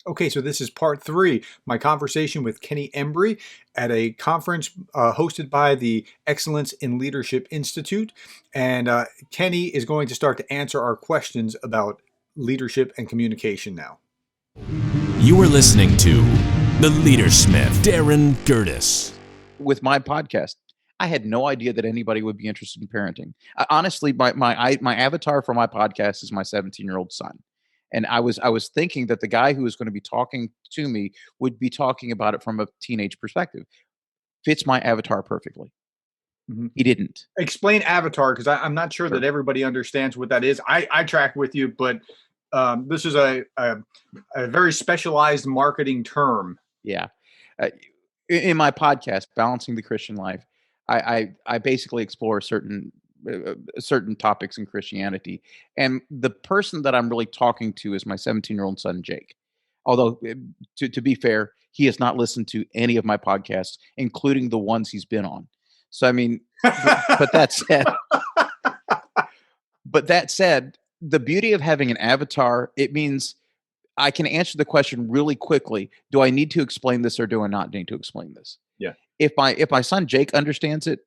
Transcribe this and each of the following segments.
Okay, so this is part three, my conversation with Kenny Embry at a conference hosted by the Excellence in Leadership Institute. And Kenny is going to start to answer our questions about leadership and communication now. You are listening to The Leadersmith, Darren Gerdes. With my podcast, I had no idea that anybody would be interested in parenting. Honestly, my avatar for my podcast is my 17-year-old son. And I was thinking that the guy who was going to be talking to me would be talking about it from a teenage perspective. Fits my avatar perfectly. Mm-hmm. He didn't. Explain avatar, because I'm not sure Sure. that everybody understands what that is. I track with you, but this is a very specialized marketing term. Yeah. In my podcast, Balancing the Christian Life, I basically explore certain topics in Christianity. And the person that I'm really talking to is my 17-year-old son, Jake. Although, to be fair, he has not listened to any of my podcasts, including the ones he's been on. So, I mean, but that said, the beauty of having an avatar, it means I can answer the question really quickly. Do I need to explain this or do I not need to explain this? Yeah. If my son Jake understands it,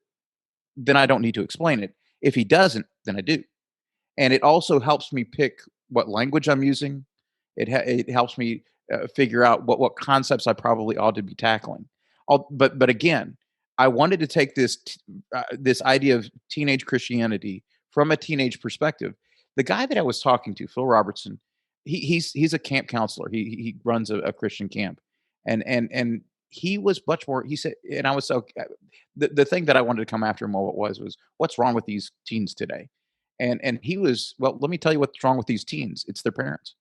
then I don't need to explain it. If he doesn't, then I do. And it also helps me pick what language I'm using. It helps me figure out what concepts I probably ought to be tackling. But again, I wanted to take this idea of teenage Christianity from a teenage perspective. The guy that I was talking to, Phil Robertson, he's a camp counselor. He runs a Christian camp, and he was much more. He said, and I was so the thing that I wanted to come after him was what's wrong with these teens today, and he was, well, let me tell you what's wrong with these teens. It's their parents.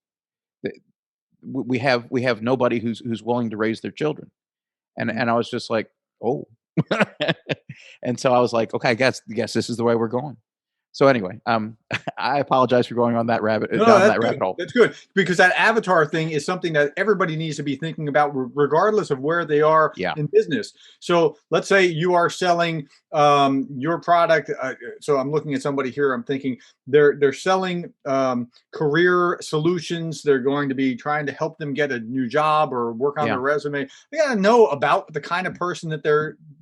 We have nobody who's willing to raise their children, and I was just like, oh, and so I was like, okay, I guess this is the way we're going. So anyway, I apologize for going on that rabbit hole. That's good, because that avatar thing is something that everybody needs to be thinking about, regardless of where they are in business. So let's say you are selling your product. So I'm looking at somebody here. I'm thinking they're selling career solutions. They're going to be trying to help them get a new job or work on their resume. They got to know about the kind of person that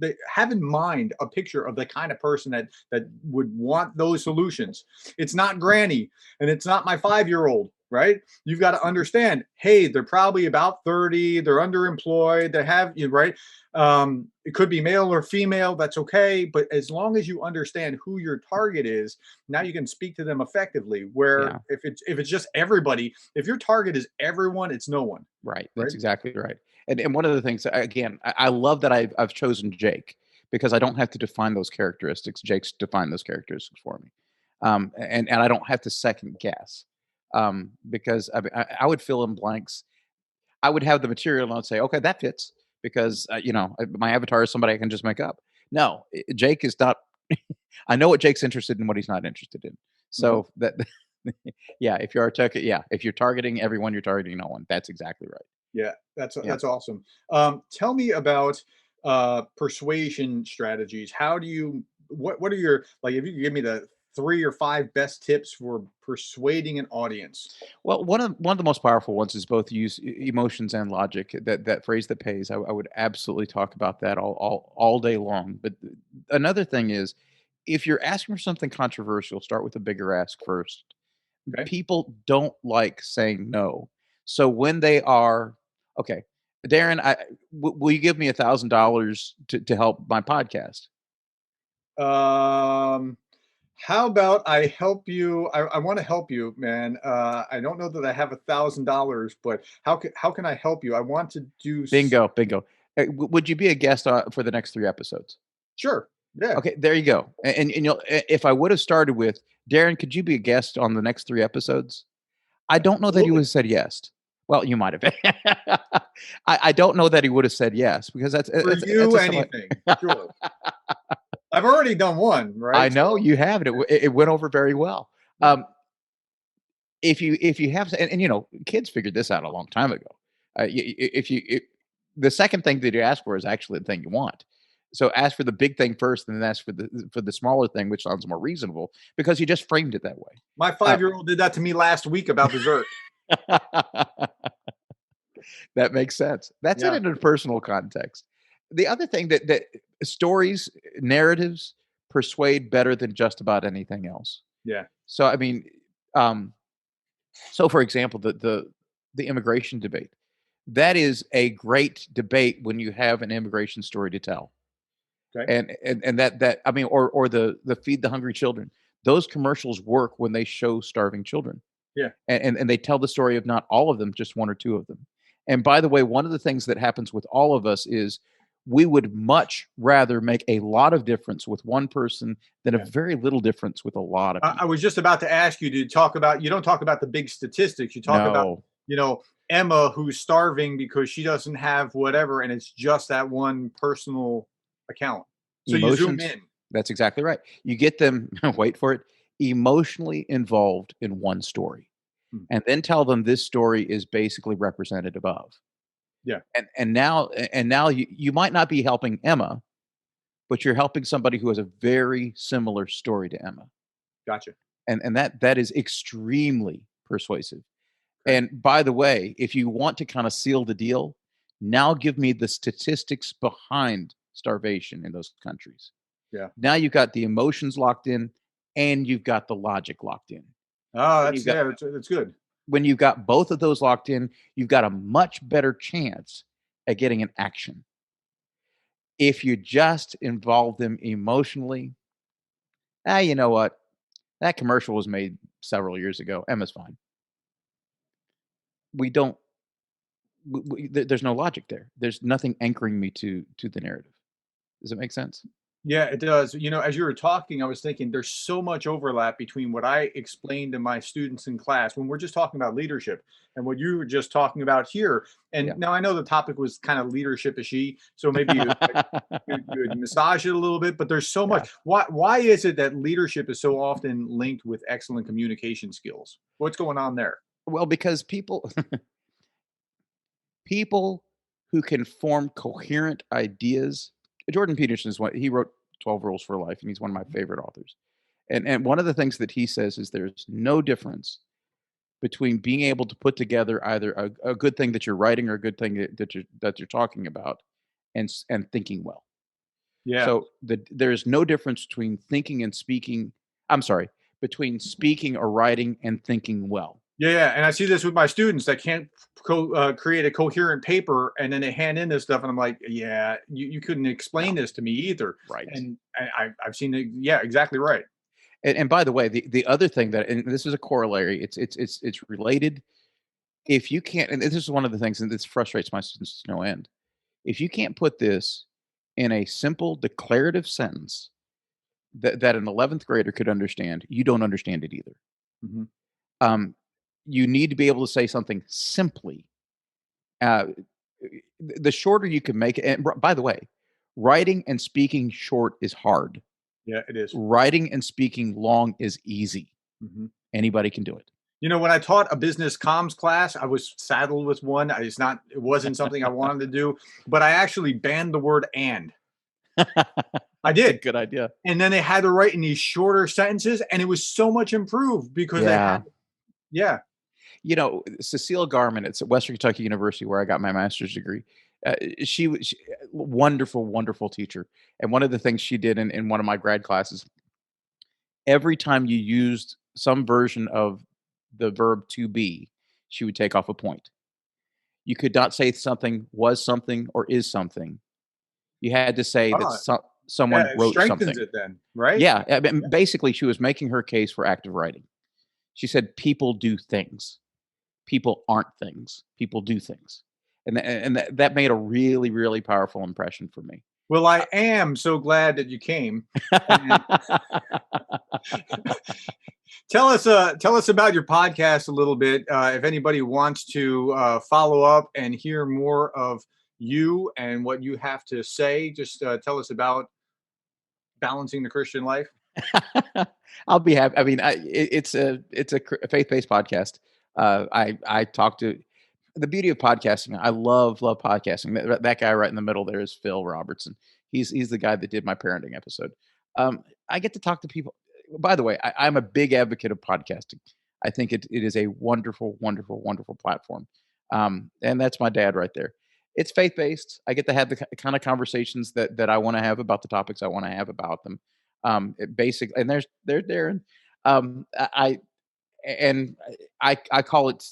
they have in mind, a picture of the kind of person that would want those solutions. It's not Granny and it's not my 5-year-old, right? You've got to understand, hey, they're probably about 30, they're underemployed, they have, right? It could be male or female, that's okay. But as long as you understand who your target is, now you can speak to them effectively. Where if it's just everybody, if your target is everyone, it's no one. Right. That's exactly right. And one of the things, again, I love that I've chosen Jake, because I don't have to define those characteristics. Jake's defined those characteristics for me. And I don't have to second guess, because I would fill in blanks. I would have the material and I'd say, okay, that fits, because my avatar is somebody I can just make up. No, Jake is not. I know what Jake's interested in, what he's not interested in. So that, if you're targeting everyone, you're targeting no one. That's exactly right. Yeah, that's awesome. Tell me about persuasion strategies. How do you? What are your, like? If you could give me the 3 or 5 best tips for persuading an audience. Well, one of the most powerful ones is both use emotions and logic. That phrase that pays. I would absolutely talk about that all day long. But another thing is, if you're asking for something controversial, start with a bigger ask first. Okay. People don't like saying no. So when they are, okay, Darren, will you give me $1,000 to help my podcast? How about I help you? I want to help you, man. I don't know that I have $1,000, but how can I help you? I want to do bingo. Would you be a guest for the next 3 episodes? Sure. Yeah. Okay, there you go. And if I would have started with, Darren, could you be a guest on the next 3 episodes? I don't know that he would have said yes. Well, you might have. I don't know that he would have said yes, because that's anything. Sure. I've already done one, right? I know you have it. It went over very well. If you have, and kids figured this out a long time ago. The second thing that you ask for is actually the thing you want. So ask for the big thing first, and then ask for the smaller thing, which sounds more reasonable, because you just framed it that way. My 5-year-old did that to me last week about dessert. That makes sense. That's it Yeah. in a personal context. The other thing that stories, narratives persuade better than just about anything else. Yeah. So I mean, um, so for example, the immigration debate. That is a great debate when you have an immigration story to tell. Okay. And that I mean, or the feed the hungry children. Those commercials work when they show starving children. Yeah. And they tell the story of not all of them, just one or two of them. And by the way, one of the things that happens with all of us is we would much rather make a lot of difference with one person than a Yeah. very little difference with a lot of I people. was just about to ask you to talk about, you don't talk about the big statistics. You talk about, No, you know, Emma who's starving because she doesn't have whatever, and it's just that one personal account. So you zoom emotions. in. That's exactly right. You get them, wait for it, emotionally involved in one story, Hmm. and then tell them this story is basically representative of. Yeah. And now you might not be helping Emma, but you're helping somebody who has a very similar story to Emma. Gotcha. And that is extremely persuasive. Okay. And by the way, if you want to kind of seal the deal, now give me the statistics behind starvation in those countries. Yeah. Now you've got the emotions locked in and you've got the logic locked in. Oh, When you've that's, got yeah, that's good. when you've got both of those locked in, you've got a much better chance at getting an action. If you just involve them emotionally, you know what? That commercial was made several years ago. Emma's fine. We don't. There's no logic there. There's nothing anchoring me to the narrative. Does it make sense? Yeah, it does. As you were talking, I was thinking there's so much overlap between what I explain to my students in class when we're just talking about leadership and what you were just talking about here. Yeah. And now I know the topic was kind of leadership-ishy, so maybe you would massage it a little bit, but there's so Yeah. much. Why is it that leadership is so often linked with excellent communication skills? What's going on there? Well, because people who can form coherent ideas. Jordan Peterson is one. He wrote 12 Rules for Life, and he's one of my favorite authors. And one of the things that he says is there's no difference between being able to put together either a good thing that you're writing or a good thing that you're talking about, and thinking well. Yeah. So there's no difference between thinking and speaking. I'm sorry, between speaking or writing and thinking well. Yeah, and I see this with my students that can't create a coherent paper, and then they hand in this stuff, and I'm like, "Yeah, you couldn't explain No, this to me either." right. And I've seen it. Yeah, exactly right. And by the way, the other thing that, and this is a corollary, it's related. If you can't, and this is one of the things, and this frustrates my students to no end. If you can't put this in a simple declarative sentence that an 11th grader could understand, you don't understand it either. Hmm. Um, you need to be able to say something simply. Uh, the shorter you can make it, and by the way, writing and speaking short is hard. Yeah, it is. Writing and speaking long is easy. Hmm. Anybody can do it. When I taught a business comms class, I was saddled with one. It wasn't something I wanted to do, but I actually banned the word "and." I That's a did. good idea. And then they had to write in these shorter sentences, and it was so much improved because they Yeah. had, yeah. Cecile Garman, it's at Western Kentucky University where I got my master's degree. She was wonderful, wonderful teacher. And one of the things she did in one of my grad classes, every time you used some version of the verb to be, she would take off a point. You could not say something was something or is something. You had to say that Oh, someone yeah, it wrote strengthens something. it then, right? Yeah, I mean, basically, she was making her case for active writing. She said, "People do things. People aren't things. People do things," and that made a really, really powerful impression for me. Well, I am so glad that you came. And tell us about your podcast a little bit. If anybody wants to follow up and hear more of you and what you have to say, just tell us about balancing the Christian life. I'll be happy. I mean, it's a faith based podcast. I talk to the beauty of podcasting. I love podcasting. That guy right in the middle there is Phil Robertson. He's the guy that did my parenting episode. I get to talk to people. By the way, I'm a big advocate of podcasting. I think it is a wonderful, wonderful, wonderful platform. And that's my dad right there. It's faith-based. I get to have the kind of conversations that I want to have about the topics I want to have about them. And there's Darren. I and I call it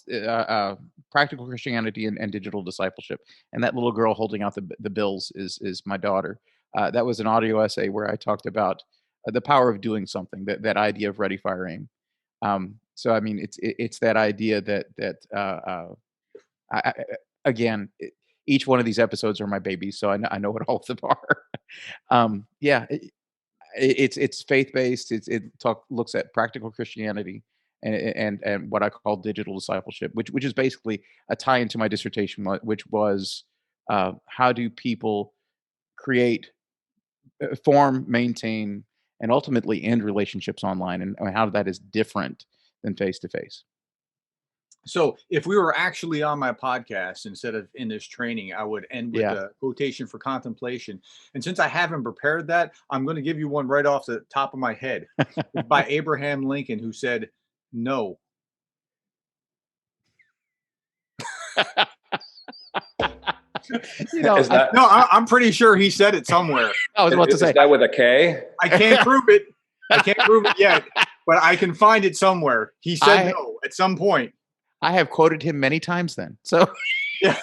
practical Christianity and digital discipleship. And that little girl holding out the bills is my daughter. That was an audio essay where I talked about the power of doing something. That idea of ready, fire, aim. So I mean, it's that idea that I again, each one of these episodes are my babies, so I know what all of them are. Yeah, it's faith based. Looks at practical Christianity and what I call digital discipleship, which is basically a tie into my dissertation, which was how do people create, form, maintain, and ultimately end relationships online, and how that is different than face to face. So if we were actually on my podcast instead of in this training, I would end with Yeah. a quotation for contemplation. And since I haven't prepared that, I'm going to give you one right off the top of my head. It's by Abraham Lincoln, who said, "No." You know, Is that No, I'm pretty sure he said it somewhere. I was about to is say, that with a K? I can't prove it. I can't prove it yet, but I can find it somewhere. He said I no at some point. I have quoted him many times then. So Yeah.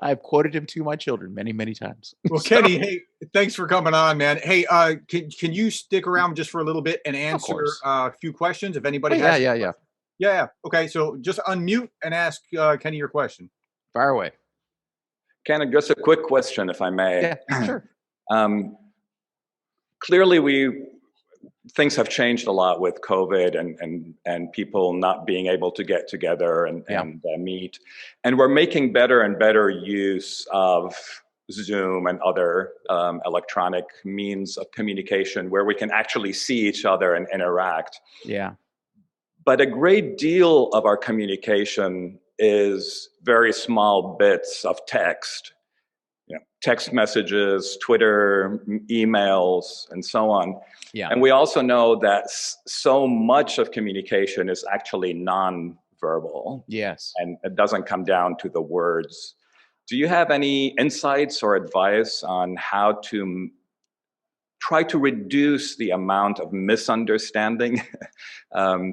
I've quoted him to my children many, many times. Well, Kenny, hey, thanks for coming on, man. Hey, can you stick around just for a little bit and answer course. a few questions if Oh, anybody yeah, has? yeah, yeah. Yeah. Okay, so just unmute and ask Kenny your question. Fire away. Ken, just a quick question, if I may. Yeah, sure. Clearly, things have changed a lot with COVID and people not being able to get together and meet. And we're making better and better use of Zoom and other electronic means of communication where we can actually see each other and interact. Yeah. But a great deal of our communication is very small bits of text. Text messages, Twitter, emails, and so on. Yeah. And we also know that so much of communication is actually non-verbal. Yes. And it doesn't come down to the words. Do you have any insights or advice on how to try to reduce the amount of misunderstanding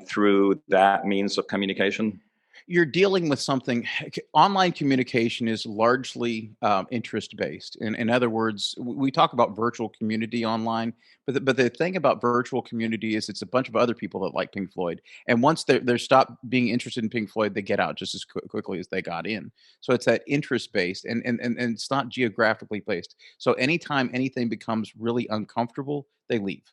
through that means of communication? You're dealing with something. Online communication is largely interest based. In other words, we talk about virtual community online, but the thing about virtual community is it's a bunch of other people that like Pink Floyd, and once they're stopped being interested in Pink Floyd, they get out just as quickly as they got in. So it's that interest based, and it's not geographically based. So anytime anything becomes really uncomfortable, they leave,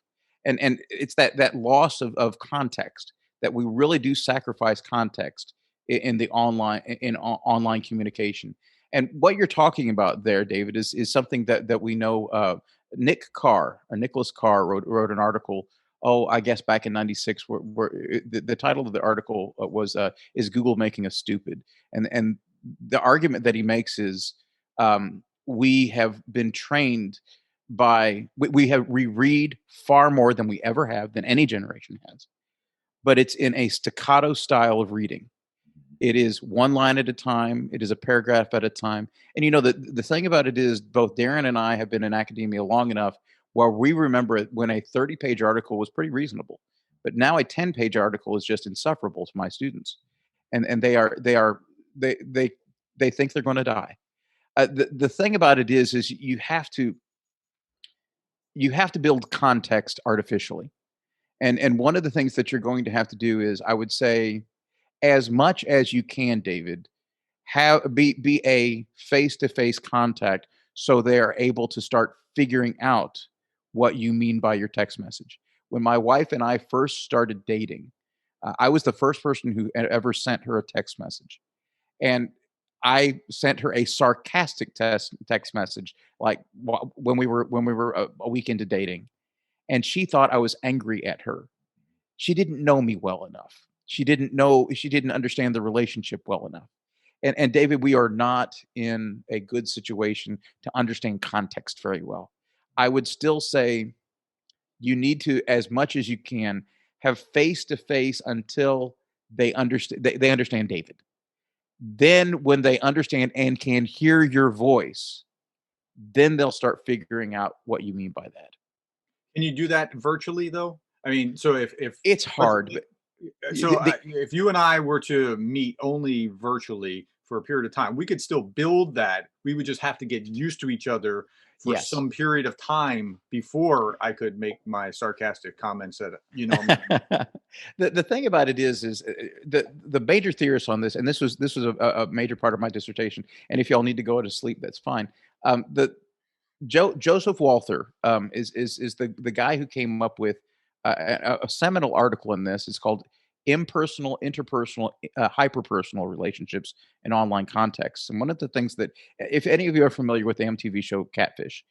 and it's that loss of context that we really do sacrifice context in the online communication. And what you're talking about there, David, is something that we know. Nicholas Carr wrote an article. Oh, I guess back in '96, where the title of the article was "Is Google Making Us Stupid?" And the argument that he makes is we have been trained we read far more than we ever have than any generation has, but it's in a staccato style of reading. It is one line at a time. It is a paragraph at a time. And the thing about it is both Darren and I have been in academia long enough where we remember it when a 30-page article was pretty reasonable. But now a 10-page article is just insufferable to my students. And they think they're going to die. The thing about it is you have to build context artificially. And one of the things that you're going to have to do is, I would say, as much as you can, David, be a face-to-face contact so they are able to start figuring out what you mean by your text message. When my wife and I first started dating, I was the first person who ever sent her a text message. And I sent her a sarcastic text message, like when we were a week into dating, and she thought I was angry at her. She didn't know me well enough. She didn't understand the relationship well enough. And David, we are not in a good situation to understand context very well. I would still say you need to, as much as you can, have face to face until they understand David. Then when they understand and can hear your voice, then they'll start figuring out what you mean by that. Can you do that virtually though? I mean, so if it's hard, but so if you and I were to meet only virtually for a period of time, we could still build that. We would just have to get used to each other for yes. some period of time before I could make my sarcastic comments that, you know. The thing about it is the major theorists on this, and this was a major part of my dissertation. And if y'all need to go to sleep, that's fine. The Joseph Walther is the guy who came up with a seminal article in this. It's called Impersonal, Interpersonal, Hyperpersonal Relationships in Online Contexts. And one of the things that, if any of you are familiar with the MTV show Catfish,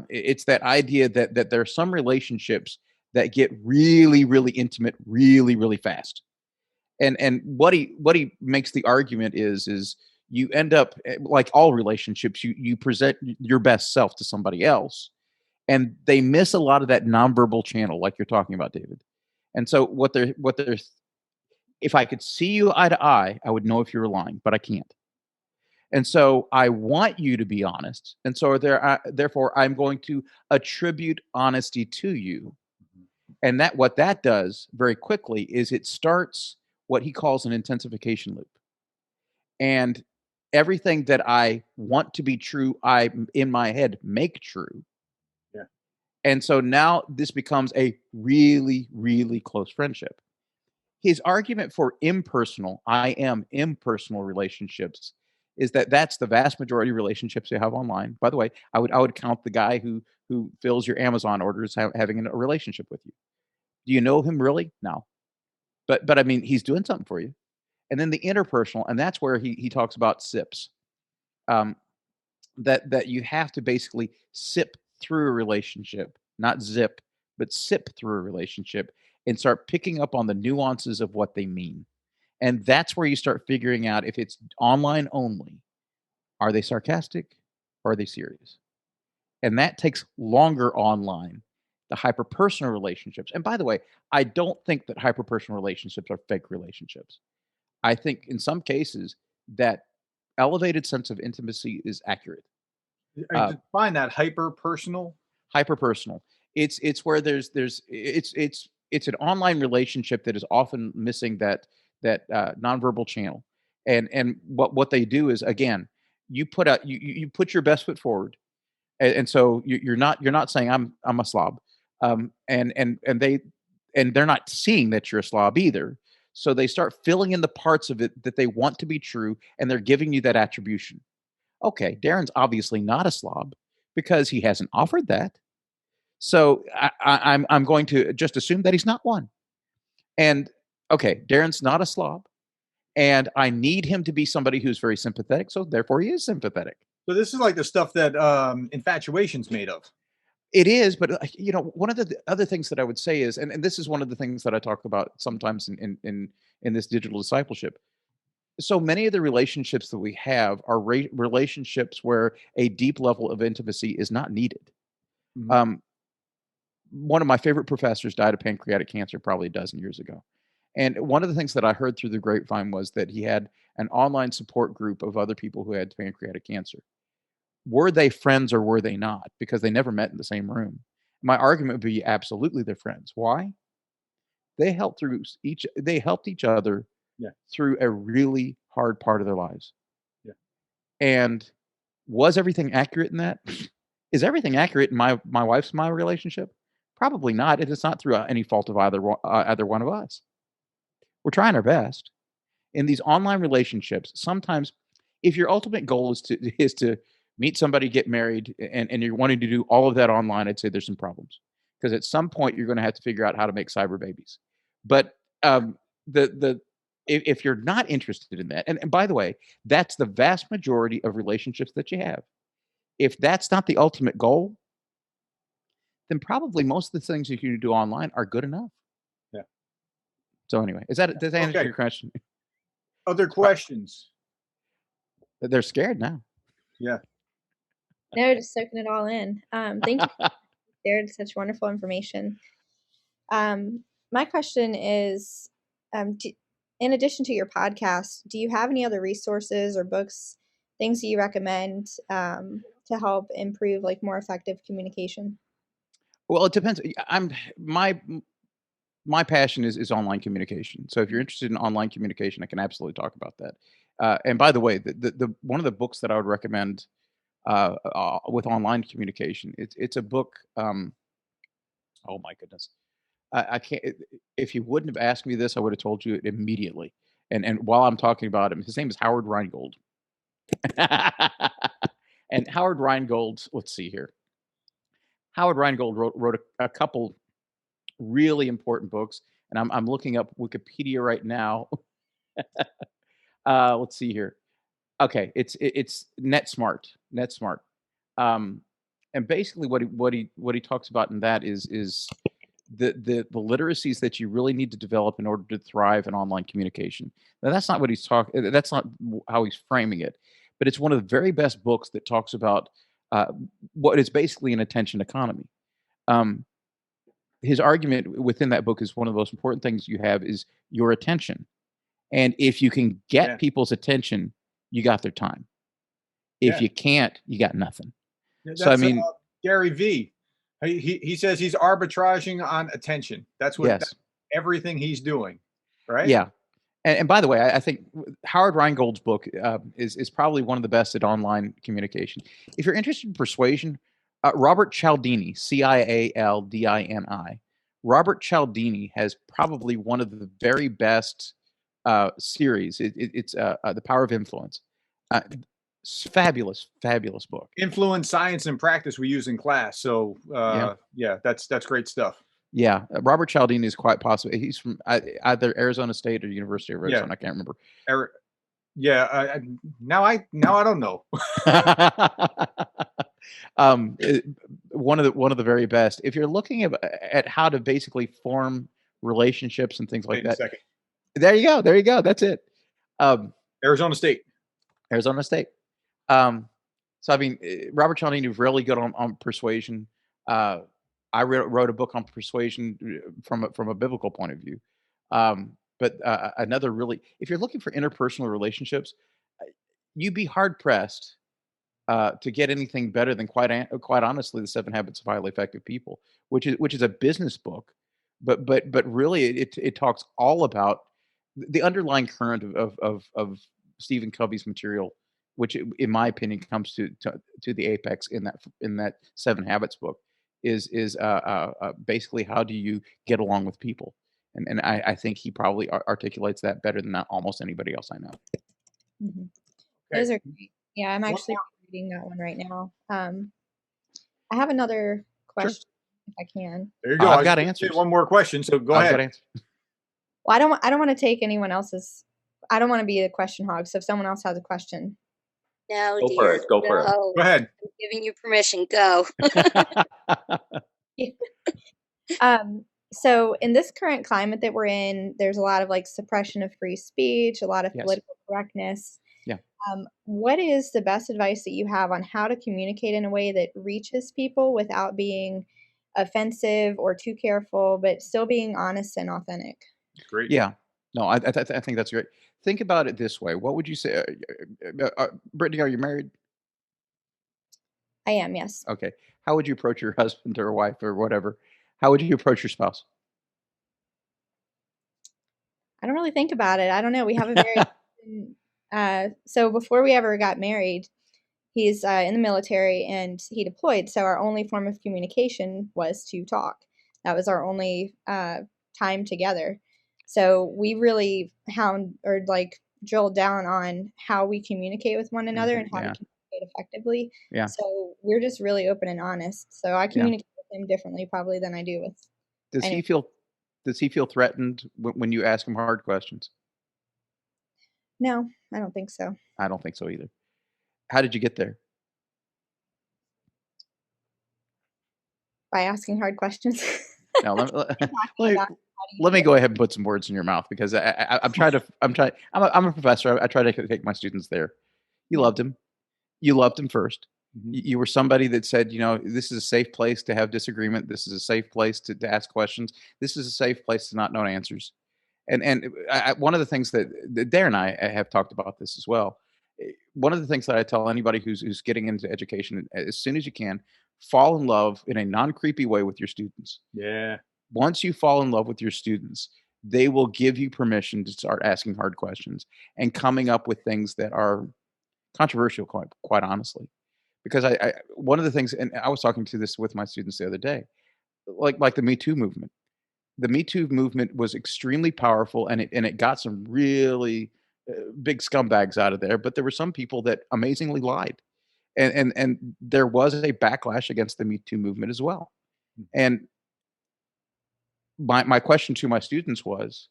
it's that idea that there are some relationships that get really, really intimate really, really fast. And what he makes the argument is you end up, like all relationships, you present your best self to somebody else, and they miss a lot of that nonverbal channel, like you're talking about, David. And so what they're if I could see you eye to eye, I would know if you were lying, but I can't. And so I want you to be honest. And so therefore, I'm going to attribute honesty to you. And that what that does very quickly is it starts what he calls an intensification loop. And everything that I want to be true, I in my head make true. Yeah. And so now this becomes a really, really close friendship. His argument for impersonal, I am impersonal relationships is that that's the vast majority of relationships you have online. By the way, I would count the guy who fills your Amazon orders having a relationship with you. Do you know him really? No. But I mean, he's doing something for you. And then the interpersonal, and that's where he talks about sips. That you have to basically sip through a relationship, not zip, but sip through a relationship and start picking up on the nuances of what they mean. And that's where you start figuring out if it's online only, are they sarcastic or are they serious? And that takes longer online. The hyperpersonal relationships. And by the way, I don't think that hyperpersonal relationships are fake relationships. I think in some cases that elevated sense of intimacy is accurate. I find that hyper personal. Hyperpersonal. It's where it's an online relationship that is often missing that nonverbal channel. And what they do is, again, you put out you put your best foot forward, and so you're not saying I'm a slob, and they're not seeing that you're a slob either. So they start filling in the parts of it that they want to be true, and they're giving you that attribution. Okay, Darren's obviously not a slob because he hasn't offered that. So I'm going to just assume that he's not one. And okay, Darren's not a slob, and I need him to be somebody who's very sympathetic. So therefore, he is sympathetic. So this is like the stuff that infatuation's made of. It is, but one of the other things that I would say is, and this is one of the things that I talk about sometimes in this digital discipleship. So many of the relationships that we have are relationships where a deep level of intimacy is not needed. Mhm. One of my favorite professors died of pancreatic cancer probably a dozen years ago. And one of the things that I heard through the grapevine was that he had an online support group of other people who had pancreatic cancer. Were they friends or were they not? Because they never met in the same room. My argument would be absolutely they're friends. Why? They helped each other Yeah. through a really hard part of their lives. Yeah. And was everything accurate in that? Is everything accurate in my wife's my relationship? Probably not. It is not through any fault of either one of us. We're trying our best. In these online relationships, sometimes if your ultimate goal is to meet somebody, get married, and you're wanting to do all of that online, I'd say there's some problems. Because at some point you're going to have to figure out how to make cyber babies. But the if you're not interested in that, and by the way, that's the vast majority of relationships that you have. If that's not the ultimate goal, then probably most of the things you can do online are good enough. Yeah. So anyway, does that answer your question? Other questions? They're scared now. Yeah. No, just soaking it all in. Thank you for sharing such wonderful information. My question is, in addition to your podcast, do you have any other resources or books, things that you recommend to help improve like more effective communication? Well, it depends. My passion is online communication. So if you're interested in online communication, I can absolutely talk about that. And by the way, the one of the books that I would recommend with online communication, it's a book. Oh my goodness, I can't. If you wouldn't have asked me this, I would have told you it immediately. And while I'm talking about him, his name is Howard Rheingold. And Howard Rheingold, let's see here. Howard Rheingold wrote a couple really important books, and I'm looking up Wikipedia right now. Let's see here. Okay, it's NetSmart. Um, and basically what he talks about in that is the literacies that you really need to develop in order to thrive in online communication. Now that's not what he's talking. That's not how he's framing it, but it's one of the very best books that talks about uh, what is basically an attention economy. Um, his argument within that book is one of the most important things you have is your attention. And if you can get Yeah. people's attention, you got their time. If Yeah. you can't, you got nothing. That's, So I mean, Gary V. He says he's arbitraging on attention. That's what yes, everything he's doing, right? yeah. And by the way, I think Howard Rheingold's book is probably one of the best at online communication. If you're interested in persuasion, Robert Cialdini, Cialdini, Robert Cialdini has probably one of the very best series. It's The Power of Influence. Fabulous, fabulous book. Influence, science, and practice we use in class. So yeah, that's great stuff. Yeah, Robert Cialdini is quite possible. He's from either Arizona State or University of Arizona. Yeah. I can't remember. Yeah. Now I don't know. One of the very best. If you're looking at how to basically form relationships and things like Wait a that, second. there you go. That's it. Arizona State. Arizona State. So I mean, Robert Cialdini is really good on persuasion. I wrote a book on persuasion from a biblical point of view. But another really, if you're looking for interpersonal relationships, you'd be hard pressed to get anything better than quite honestly, The 7 Habits of Highly Effective People, which is a business book, but really it talks all about the underlying current of Stephen Covey's material, which in my opinion comes to the apex in that 7 Habits book is basically how do you get along with people, and I think he probably articulates that better than almost anybody else I know. Mm-hmm. Okay. Those are great. Yeah, I'm actually reading that one right now. I have another question, if I can. There you go. I've got answers. One more question, so go ahead. Well, I don't want to take anyone else's. I don't want to be a question hog. So if someone else has a question, no, Go dear. for it. Go for it. Go ahead. I'm giving you permission. Go. So in this current climate that we're in, there's a lot of like suppression of free speech, a lot of political correctness. Yeah. What is the best advice that you have on how to communicate in a way that reaches people without being offensive or too careful, but still being honest and authentic? Great. Yeah. No, I think that's great. Think about it this way. What would you say? Brittany, are you married? I am, yes. Okay. How would you approach your husband or wife or whatever? How would you approach your spouse? I don't really think about it. I don't know. We have a very so before we ever got married, he's in the military and he deployed. So our only form of communication was to talk. That was our only time together. So we really drilled down on how we communicate with one another and how to communicate effectively. Yeah. So we're just really open and honest. So I communicate with him differently probably than I do with. Does he feel threatened when you ask him hard questions? No, I don't think so. I don't think so either. How did you get there? By asking hard questions. No, let me go ahead and put some words in your mouth because I'm a professor. I try to take my students there. You loved him. You loved him first. Mm-hmm. You were somebody that said, this is a safe place to have disagreement. This is a safe place to ask questions. This is a safe place to not know answers. One of the things that Darren and I have talked about this as well. One of the things that I tell anybody who's getting into education, as soon as you can, fall in love in a non-creepy way with your students. Yeah. Once you fall in love with your students, they will give you permission to start asking hard questions and coming up with things that are controversial, quite honestly. Because one of the things, and I was talking to this with my students the other day, like the Me Too movement. The Me Too movement was extremely powerful, and it got some really big scumbags out of there. But there were some people that amazingly lied, and there was a backlash against the Me Too movement as well. And my question to my students was,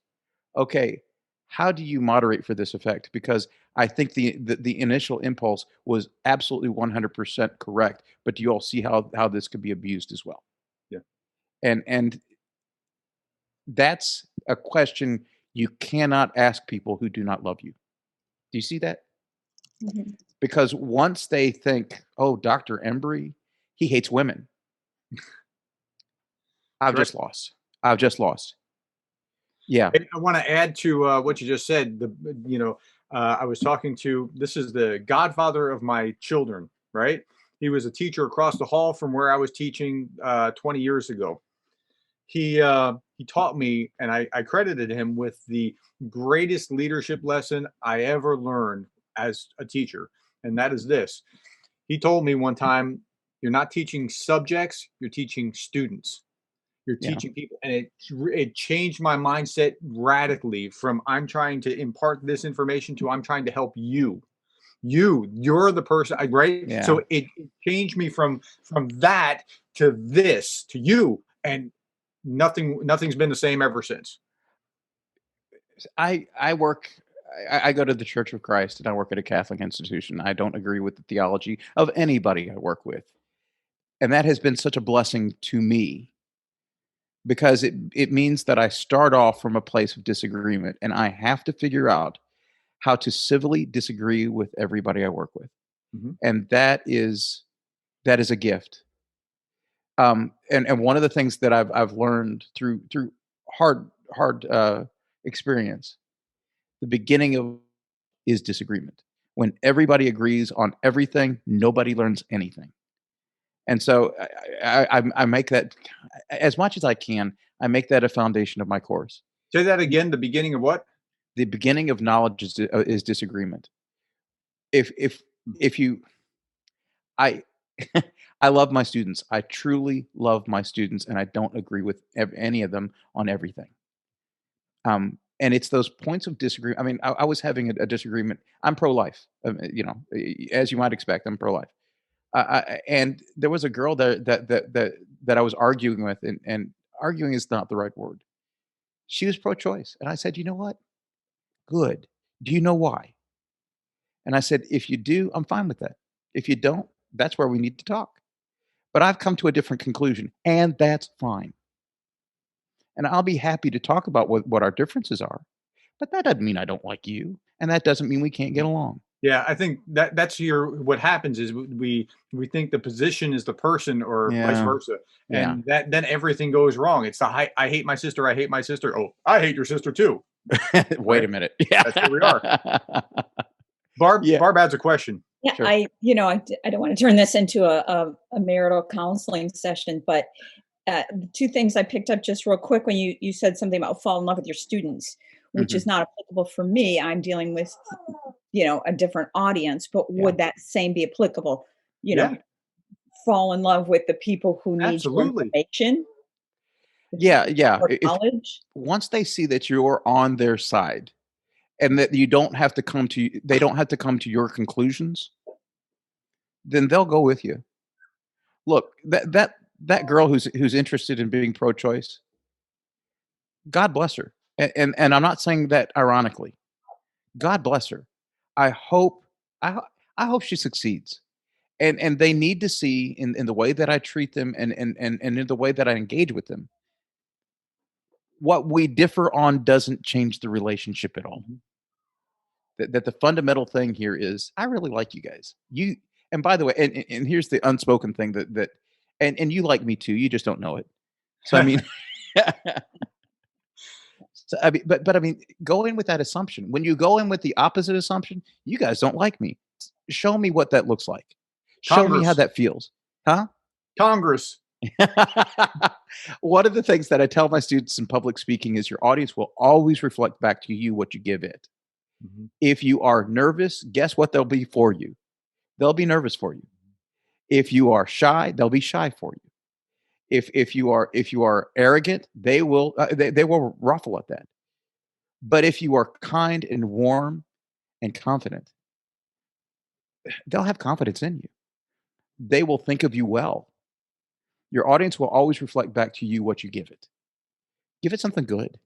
okay, how do you moderate for this effect? Because I think the initial impulse was absolutely 100% correct, but do you all see how this could be abused as well? Yeah. And that's a question you cannot ask people who do not love you. Do you see that? Mm-hmm. Because once they think, oh, Dr. Embry, he hates women. I've just lost. I've just lost. Yeah. I want to add to what you just said. I was talking to, this is the godfather of my children, right? He was a teacher across the hall from where I was teaching 20 years ago. He taught me, and I credited him with the greatest leadership lesson I ever learned as a teacher, and that is this. He told me one time, "You're not teaching subjects, you're teaching students. You're teaching people," and it changed my mindset radically from I'm trying to impart this information to I'm trying to help you. You're the person, right? Yeah. So it changed me from that to this to you, and nothing's been the same ever since. I go to the Church of Christ, and I work at a Catholic institution. I don't agree with the theology of anybody I work with. And that has been such a blessing to me because it means that I start off from a place of disagreement, and I have to figure out how to civilly disagree with everybody I work with. Mm-hmm. And that is a gift. And one of the things that I've learned through hard experience, the beginning of is disagreement. When everybody agrees on everything, nobody learns anything. And so I make that, as much as I can, I make that a foundation of my course. Say that again. The beginning of what? The beginning of knowledge is disagreement. If you, I I love my students. I truly love my students, and I don't agree with any of them on everything. And it's those points of disagreement. I mean, I was having a disagreement. I'm pro-life, as you might expect. I'm pro-life, and there was a girl there that I was arguing with, and arguing is not the right word. She was pro-choice, and I said, you know what? Good. Do you know why? And I said, if you do, I'm fine with that. If you don't, that's where we need to talk. But I've come to a different conclusion, and that's fine. And I'll be happy to talk about what our differences are. But that doesn't mean I don't like you, and that doesn't mean we can't get along. Yeah, I think that's what happens is we think the position is the person or vice versa, and then everything goes wrong. It's I hate my sister. I hate my sister. Oh, I hate your sister too. Wait a minute. Yeah, that's where we are. Barb has a question. Yeah, sure. I don't want to turn this into a marital counseling session, but two things I picked up just real quick when you said something about fall in love with your students, which is not applicable for me. I'm dealing with, a different audience, but would that same be applicable? Fall in love with the people who need your information. Yeah. Knowledge. Once they see that you're on their side, and that they don't have to come to your conclusions, then they'll go with you. Look, that girl who's interested in being pro-choice, God bless her. And I'm not saying that ironically. God bless her. I hope she succeeds. And they need to see in the way that I treat them and in the way that I engage with them. What we differ on doesn't change the relationship at all. That the fundamental thing here is I really like you guys. And by the way, and here's the unspoken thing that and you like me too. You just don't know it. So I mean, So I mean, but I mean, go in with that assumption. When you go in with the opposite assumption, you guys don't like me. Show me what that looks like. Show me how Congress. that feels. Huh? Congress. One of the things that I tell my students in public speaking is your audience will always reflect back to you what you give it. Mhm. If you are nervous, guess what they'll be for you? They'll be nervous for you. If you are shy, they'll be shy for you. If you are arrogant, they will ruffle at that. But if you are kind and warm and confident, they'll have confidence in you. They will think of you well. Your audience will always reflect back to you what you give it. Give it something good.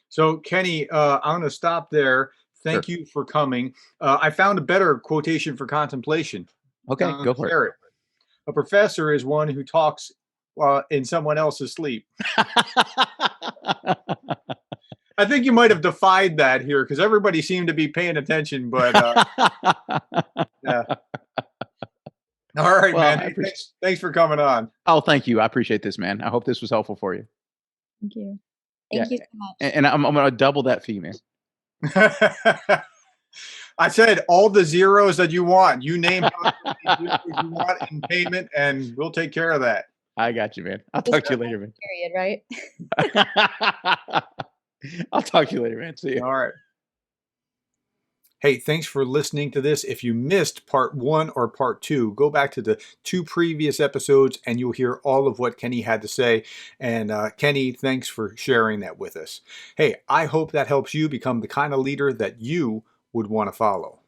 So, Kenny, I'm going to stop there. Thank Sure. you for coming. I found a better quotation for contemplation. Okay, go for it. Share it. A professor is one who talks in someone else's sleep. I think you might have defied that here because everybody seemed to be paying attention. But yeah. All right, Well, man. Hey, thanks for coming on. Oh, thank you. I appreciate this, man. I hope this was helpful for you. Thank you. Yeah, Thank you so much. And I'm going to double that fee, man. I said all the zeros that you want. You name how many zeros you want in payment, and we'll take care of that. I got you, man. I'll talk to you later, man. Period, right? I'll talk to you later, man. See you. All right. Hey, thanks for listening to this. If you missed part 1 or part 2, go back to the 2 previous episodes and you'll hear all of what Kenny had to say. And Kenny, thanks for sharing that with us. Hey, I hope that helps you become the kind of leader that you would want to follow.